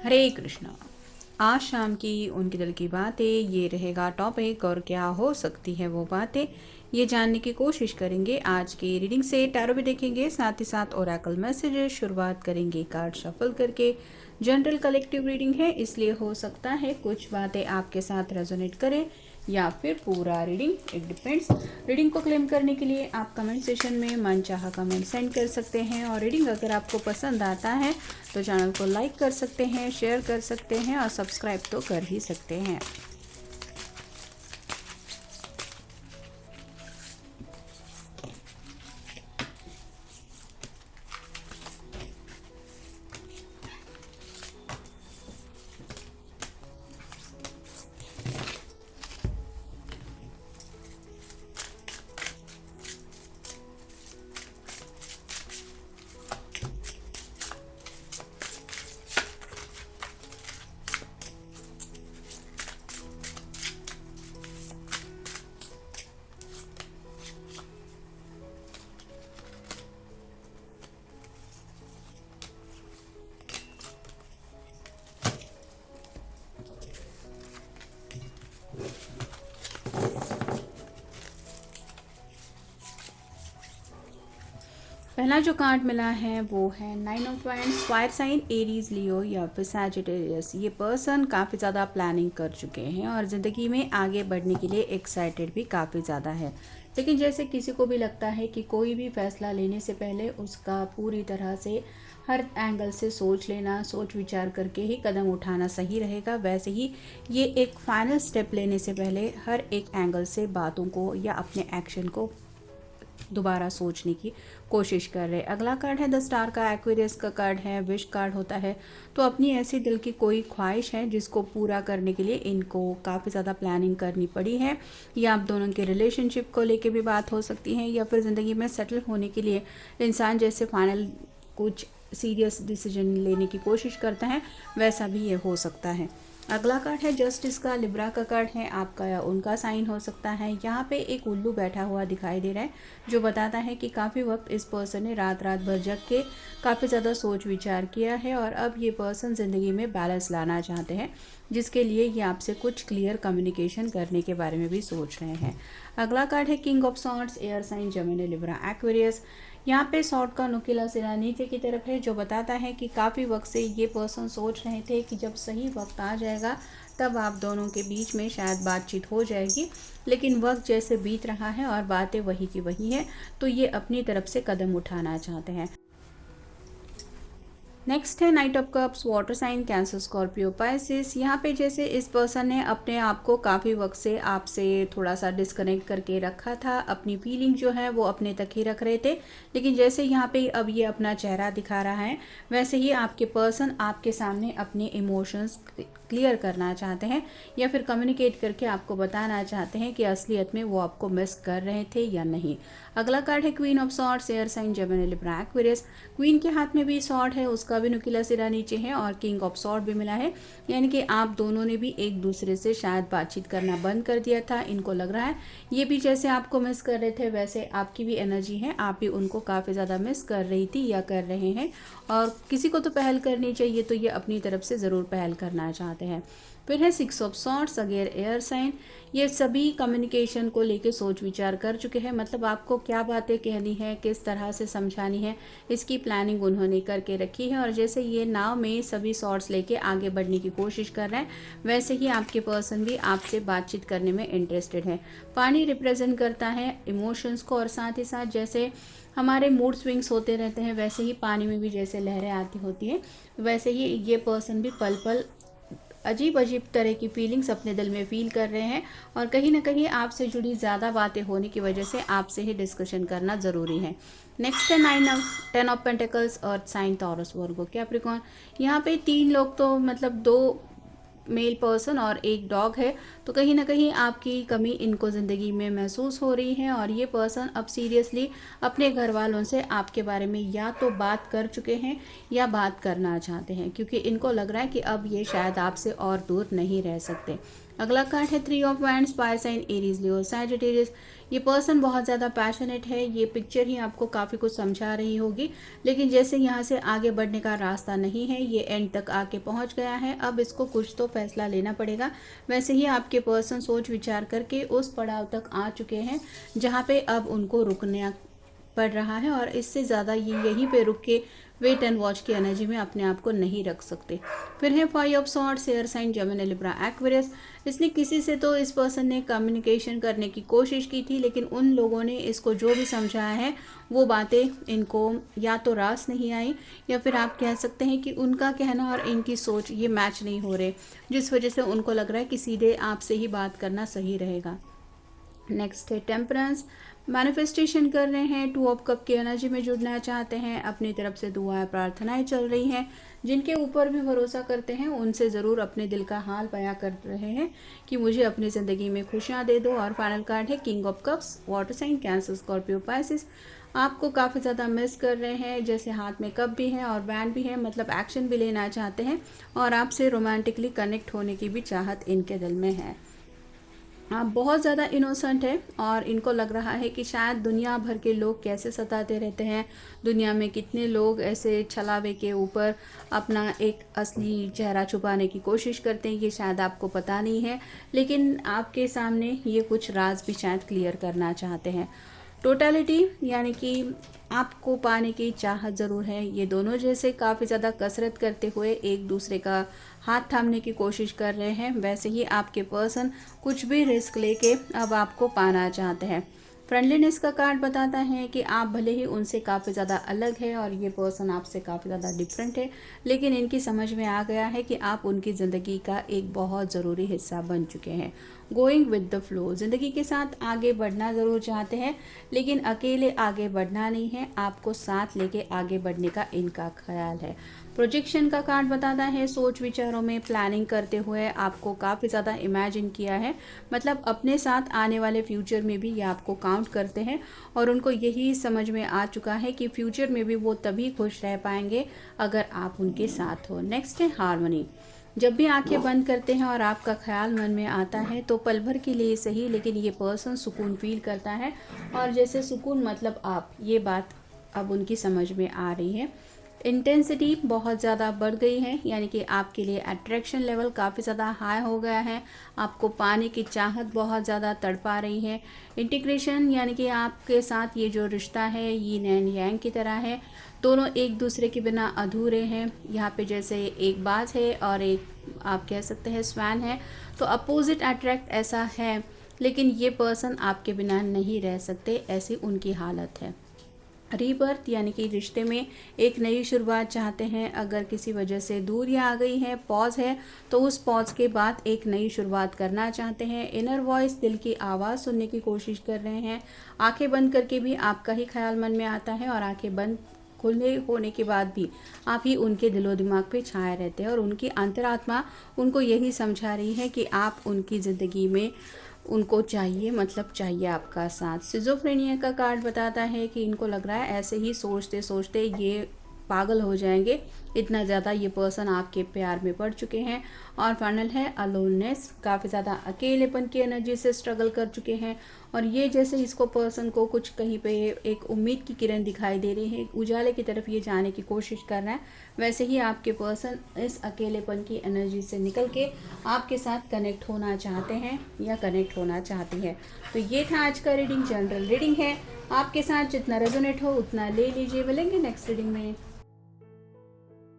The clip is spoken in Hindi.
हरे कृष्णा। आज शाम की उनके दिल की बातें, ये रहेगा टॉपिक। और क्या हो सकती है वो बातें, ये जानने की कोशिश करेंगे। आज की रीडिंग से टैरो भी देखेंगे, साथ ही साथ ओरेकल मैसेजेस। शुरुआत करेंगे कार्ड शफल करके। जनरल कलेक्टिव रीडिंग है, इसलिए हो सकता है कुछ बातें आपके साथ रेजोनेट करें या फिर पूरा रीडिंग, इट डिपेंड्स। रीडिंग को क्लेम करने के लिए आप कमेंट सेशन में मनचाहा कमेंट सेंड कर सकते हैं। और रीडिंग अगर आपको पसंद आता है तो चैनल को लाइक कर सकते हैं, शेयर कर सकते हैं और सब्सक्राइब तो कर ही सकते हैं। पहला जो कार्ड मिला है वो है 9 of wands. Fire sign Aries, Leo या फिर सैजिटेरियस। ये पर्सन काफ़ी ज़्यादा प्लानिंग कर चुके हैं और ज़िंदगी में आगे बढ़ने के लिए एक्साइटेड भी काफ़ी ज़्यादा है। लेकिन जैसे किसी को भी लगता है कि कोई भी फैसला लेने से पहले उसका पूरी तरह से हर एंगल से सोच लेना, सोच विचार करके ही कदम उठाना सही रहेगा, वैसे ही ये एक फाइनल स्टेप लेने से पहले हर एक एंगल से बातों को या अपने एक्शन को दोबारा सोचने की कोशिश कर रहे। अगला कार्ड है द स्टार का, एक्वेरियस का कार्ड है, विश कार्ड होता है। तो अपनी ऐसी दिल की कोई ख्वाहिश है जिसको पूरा करने के लिए इनको काफ़ी ज़्यादा प्लानिंग करनी पड़ी है। या आप दोनों के रिलेशनशिप को लेके भी बात हो सकती है, या फिर ज़िंदगी में सेटल होने के लिए इंसान जैसे फाइनल कुछ सीरियस डिसीजन लेने की कोशिश करता है, वैसा भी ये हो सकता है। अगला कार्ड है जस्टिस का, लिब्रा का कार्ड है, आपका या उनका साइन हो सकता है। यहाँ पे एक उल्लू बैठा हुआ दिखाई दे रहा है जो बताता है कि काफ़ी वक्त इस पर्सन ने रात रात भर जग के काफ़ी ज़्यादा सोच विचार किया है और अब ये पर्सन ज़िंदगी में बैलेंस लाना चाहते हैं, जिसके लिए ये आपसे कुछ क्लियर कम्युनिकेशन करने के बारे में भी सोच रहे हैं। अगला कार्ड है king of swords, air sign Gemini, Libra, Aquarius. यहाँ पे सॉर्ड का नुकीला सिरा नीचे की तरफ है जो बताता है कि काफ़ी वक्त से ये पर्सन सोच रहे थे कि जब सही वक्त आ जाएगा तब आप दोनों के बीच में शायद बातचीत हो जाएगी, लेकिन वक्त जैसे बीत रहा है और बातें वही की वही है, तो ये अपनी तरफ से कदम उठाना चाहते हैं। नेक्स्ट है knight of cups, water sign, Cancer, Scorpio, Pisces. यहाँ पे जैसे इस पर्सन ने अपने आप को काफ़ी वक्त से आपसे थोड़ा सा डिस्कनेक्ट करके रखा था, अपनी फीलिंग जो है वो अपने तक ही रख रहे थे। लेकिन जैसे यहाँ पे अब ये अपना चेहरा दिखा रहा है, वैसे ही आपके पर्सन आपके सामने अपने इमोशंस क्लियर करना चाहते हैं या फिर कम्युनिकेट करके आपको बताना चाहते हैं कि असलियत में वो आपको मिस कर रहे थे या नहीं। अगला कार्ड है queen of swords, air sign Gemini, Libra, Aquarius. Queen के हाथ में भी सॉर्ड है, उसका भी नुकीला सिरा नीचे है और किंग ऑफ सॉर्ड भी मिला है, यानी कि आप दोनों ने भी एक दूसरे से शायद बातचीत करना बंद कर दिया था। इनको लग रहा है ये भी जैसे आपको मिस कर रहे थे वैसे आपकी भी एनर्जी है, आप भी उनको काफ़ी ज़्यादा मिस कर रही थी या कर रहे हैं। और किसी को तो पहल करनी चाहिए, तो ये अपनी तरफ से ज़रूर पहल करना चाहते हैं। फिर है सिक्स ऑफ सॉर्ड्स, अगेर, एयर साइन। ये सभी कम्युनिकेशन को लेके सोच विचार कर चुके हैं, मतलब आपको क्या बातें कहनी है, किस तरह से समझानी है, इसकी प्लानिंग उन्होंने करके रखी है। और जैसे ये नाव में सभी सॉर्ड्स लेके आगे बढ़ने की कोशिश कर रहे हैं, वैसे ही आपके पर्सन भी आपसे बातचीत करने में इंटरेस्टेड है। पानी रिप्रेजेंट करता है इमोशंस को, और साथ ही साथ जैसे हमारे मूड स्विंग्स होते रहते हैं, वैसे ही पानी में भी जैसे लहरें आती होती हैं, वैसे ही ये पर्सन भी पल पल अजीब अजीब तरह की फीलिंग्स अपने दिल में फील कर रहे हैं। और कहीं ना कहीं आपसे जुड़ी ज़्यादा बातें होने की वजह से आपसे ही डिस्कशन करना ज़रूरी है। नेक्स्ट है 10 of pentacles, earth sign, Taurus, Virgo, Capricorn. यहाँ पे 3 लोग, तो मतलब 2 मेल पर्सन और एक डॉग है, तो कहीं ना कहीं आपकी कमी इनको ज़िंदगी में महसूस हो रही है। और ये पर्सन अब सीरियसली अपने घर वालों से आपके बारे में या तो बात कर चुके हैं या बात करना चाहते हैं, क्योंकि इनको लग रहा है कि अब ये शायद आपसे और दूर नहीं रह सकते। अगला कार्ड है 3 of wands, fire sign Aries, Leo, Sagittarius. ये पर्सन बहुत ज़्यादा पैशनेट है। ये पिक्चर ही आपको काफ़ी कुछ समझा रही होगी, लेकिन जैसे यहाँ से आगे बढ़ने का रास्ता नहीं है, ये एंड तक आके पहुँच गया है। अब इसको कुछ तो फैसला लेना पड़ेगा। वैसे ही आपके पर्सन सोच विचार करके उस पड़ाव तक आ चुके हैं जहाँ पे अब उनको रुकना पड़ रहा है, और इससे ज़्यादा ये यहीं पे रुक के वेट एंड वॉच की एनर्जी में अपने आप को नहीं रख सकते। फिर है 5 of swords, air sign, Gemini, Libra, Aquarius. इसने किसी से तो इस पर्सन ने कम्युनिकेशन करने की कोशिश की थी, लेकिन उन लोगों ने इसको जो भी समझाया है वो बातें इनको या तो रास नहीं आई, या फिर आप कह सकते हैं कि उनका कहना और इनकी सोच ये मैच नहीं हो रहे, जिस वजह से उनको लग रहा है कि सीधे आपसे ही बात करना सही रहेगा। नेक्स्ट है टेम्परेंस। मैनिफेस्टेशन कर रहे हैं, 2 ऑफ कप की एनर्जी में जुड़ना चाहते हैं। अपनी तरफ से दुआएं प्रार्थनाएं चल रही हैं। जिनके ऊपर भी भरोसा करते हैं उनसे ज़रूर अपने दिल का हाल बयां कर रहे हैं कि मुझे अपनी ज़िंदगी में खुशियां दे दो। और फाइनल कार्ड है king of cups, water sign, Cancer, Scorpio, Pisces. आपको काफ़ी ज़्यादा मिस कर रहे हैं, जैसे हाथ में कप भी है और बैंड भी है, मतलब एक्शन भी लेना चाहते हैं और आपसे रोमांटिकली कनेक्ट होने की भी चाहत इनके दिल में है। आप बहुत ज़्यादा इनोसेंट है और इनको लग रहा है कि शायद दुनिया भर के लोग कैसे सताते रहते हैं, दुनिया में कितने लोग ऐसे छलावे के ऊपर अपना एक असली चेहरा छुपाने की कोशिश करते हैं, ये शायद आपको पता नहीं है, लेकिन आपके सामने ये कुछ राज भी शायद क्लियर करना चाहते हैं। टोटलिटी यानी कि आपको पाने की चाहत ज़रूर है। ये दोनों जैसे काफ़ी ज़्यादा कसरत करते हुए एक दूसरे का हाथ थामने की कोशिश कर रहे हैं, वैसे ही आपके पर्सन कुछ भी रिस्क लेके अब आपको पाना चाहते हैं। फ्रेंडलीनेस का कार्ड बताता है कि आप भले ही उनसे काफ़ी ज़्यादा अलग है और ये पर्सन आपसे काफ़ी ज़्यादा डिफरेंट है, लेकिन इनकी समझ में आ गया है कि आप उनकी ज़िंदगी का एक बहुत ज़रूरी हिस्सा बन चुके हैं। गोइंग विद द फ्लो, ज़िंदगी के साथ आगे बढ़ना ज़रूर चाहते हैं, लेकिन अकेले आगे बढ़ना नहीं है, आपको साथ लेके आगे बढ़ने का इनका ख्याल है। प्रोजेक्शन का कार्ड बताता है सोच विचारों में प्लानिंग करते हुए आपको काफ़ी ज़्यादा इमेजिन किया है, मतलब अपने साथ आने वाले फ्यूचर में भी ये आपको काउंट करते हैं और उनको यही समझ में आ चुका है कि फ्यूचर में भी वो तभी खुश रह पाएंगे अगर आप उनके साथ हो। नेक्स्ट है हार्मनी। जब भी आंखें बंद करते हैं और आपका ख्याल मन में आता है तो पल भर के लिए सही, लेकिन ये पर्सन सुकून फील करता है, और जैसे सुकून मतलब आप, ये बात अब उनकी समझ में आ रही है। इंटेंसिटी बहुत ज़्यादा बढ़ गई है, यानी कि आपके लिए अट्रैक्शन लेवल काफ़ी ज़्यादा हाई हो गया है, आपको पाने की चाहत बहुत ज़्यादा तड़पा रही है। इंटीग्रेशन यानी कि आपके साथ ये जो रिश्ता है यीन एंड यांग की तरह है, दोनों एक दूसरे के बिना अधूरे हैं। यहाँ पे जैसे एक बाज है और एक आप कह सकते हैं स्वैन है, तो अपोजिट अट्रैक्ट ऐसा है, लेकिन ये पर्सन आपके बिना नहीं रह सकते, ऐसी उनकी हालत है। रीबर्थ यानी कि रिश्ते में एक नई शुरुआत चाहते हैं। अगर किसी वजह से दूरियां आ गई हैं, पॉज है, तो उस पॉज के बाद एक नई शुरुआत करना चाहते हैं। इनर वॉइस, दिल की आवाज़ सुनने की कोशिश कर रहे हैं। आंखें बंद करके भी आपका ही ख्याल मन में आता है और आंखें बंद खुले होने के बाद भी आप ही उनके दिलो दिमाग पे छाए रहते हैं, और उनकी अंतरात्मा उनको यही समझा रही है कि आप उनकी ज़िंदगी में उनको चाहिए, मतलब चाहिए आपका साथ। सिजोफ्रेनिया का कार्ड बताता है कि इनको लग रहा है ऐसे ही सोचते सोचते ये पागल हो जाएंगे, इतना ज़्यादा ये पर्सन आपके प्यार में पड़ चुके हैं। और फाइनल है अलोननेस, काफ़ी ज़्यादा अकेलेपन की एनर्जी से स्ट्रगल कर चुके हैं, और ये जैसे इसको पर्सन को कुछ कहीं पे एक उम्मीद की किरण दिखाई दे रही है, उजाले की तरफ ये जाने की कोशिश कर रहा है, वैसे ही आपके पर्सन इस अकेलेपन की एनर्जी से निकल के आपके साथ कनेक्ट होना चाहते हैं या कनेक्ट होना चाहती है। तो ये था आज का रीडिंग, जनरल रीडिंग है, आपके साथ जितना रेजोनेट हो उतना ले लीजिए। मिलेंगे नेक्स्ट रीडिंग में।